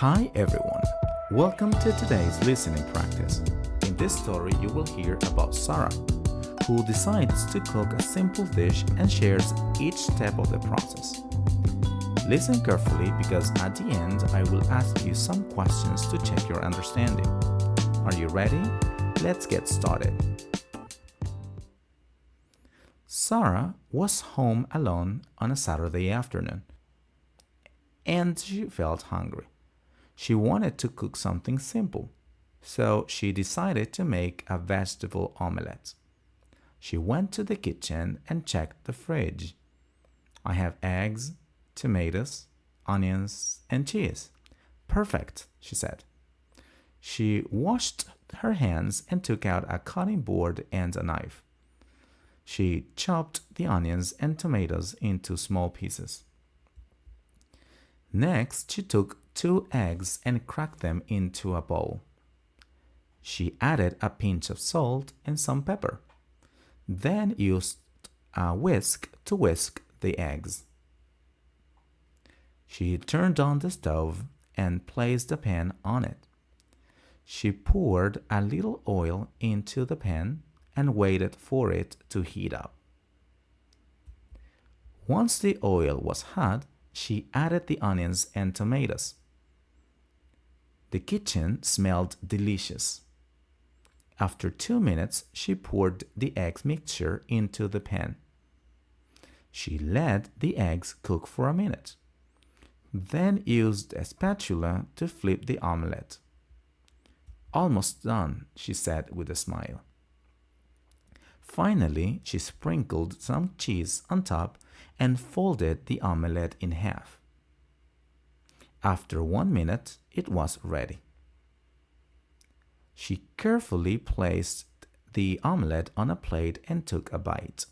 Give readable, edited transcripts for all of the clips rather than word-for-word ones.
Hi everyone, welcome to today's listening practice. In this story you will hear about Sarah, who decides to cook a simple dish and shares each step of the process. Listen carefully because at the end I will ask you some questions to check your understanding. Are you ready? Let's get started. Sarah was home alone on a Saturday afternoon, and she felt hungry. She wanted to cook something simple, so she decided to make a vegetable omelette. She went to the kitchen and checked the fridge. I have eggs, tomatoes, onions, and cheese. Perfect, she said. She washed her hands and took out a cutting board and a knife. She chopped the onions and tomatoes into small pieces. Next, she took 2 eggs and cracked them into a bowl. She added a pinch of salt and some pepper, then used a whisk to whisk the eggs. She turned on the stove and placed the pan on it. She poured a little oil into the pan and waited for it to heat up. Once the oil was hot, she added the onions and tomatoes. The kitchen smelled delicious. After 2 minutes, she poured the egg mixture into the pan. She let the eggs cook for a minute, then used a spatula to flip the omelette. Almost done, she said with a smile. Finally, she sprinkled some cheese on top and folded the omelette in half. After 1 minute, it was ready. She carefully placed the omelette on a plate and took a bite.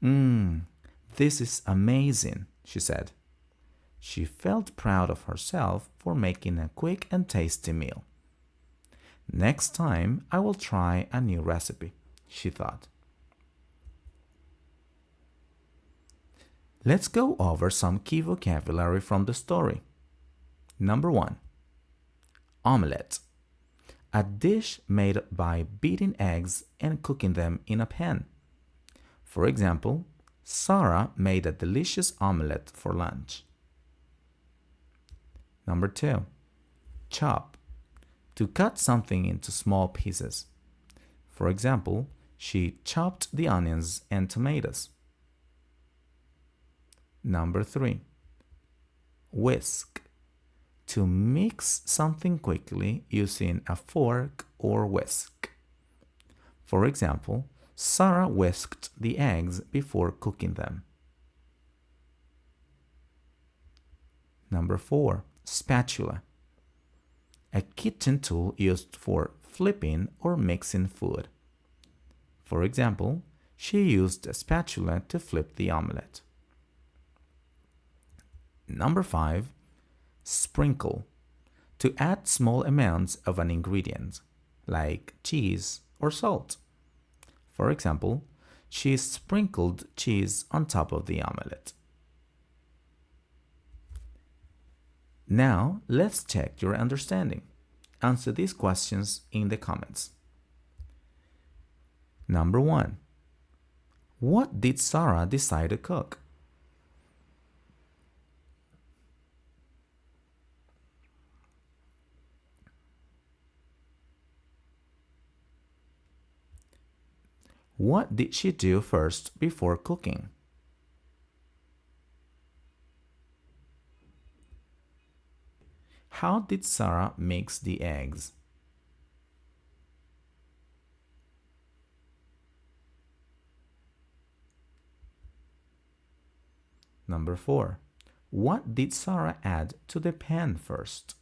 This is amazing, she said. She felt proud of herself for making a quick and tasty meal. Next time, I will try a new recipe, she thought. Let's go over some key vocabulary from the story. Number 1. Omelette. A dish made by beating eggs and cooking them in a pan. For example, Sarah made a delicious omelette for lunch. Number 2. Chop. To cut something into small pieces. For example, she chopped the onions and tomatoes. Number 3. Whisk. To mix something quickly using a fork or whisk. For example, Sarah whisked the eggs before cooking them. Number 4. Spatula. A kitchen tool used for flipping or mixing food. For example, she used a spatula to flip the omelette. Number 5. Sprinkle. To add small amounts of an ingredient, like cheese or salt. For example, she sprinkled cheese on top of the omelette. Now, let's check your understanding. Answer these questions in the comments. Number 1. What did Sarah decide to cook? What did she do first before cooking? How did Sarah mix the eggs? Number 4. What did Sarah add to the pan first?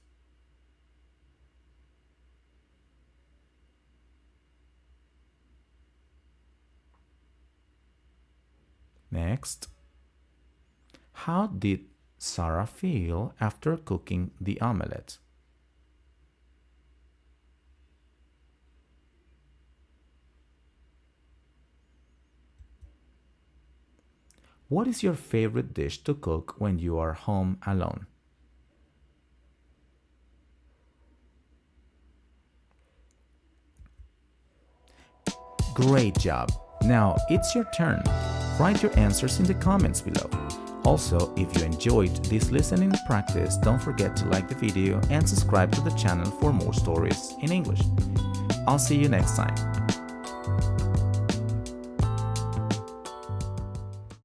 Next, how did Sarah feel after cooking the omelette? What is your favorite dish to cook when you are home alone? Great job! Now it's your turn. Write your answers in the comments below. Also, if you enjoyed this listening practice, don't forget to like the video and subscribe to the channel for more stories in English. I'll see you next time.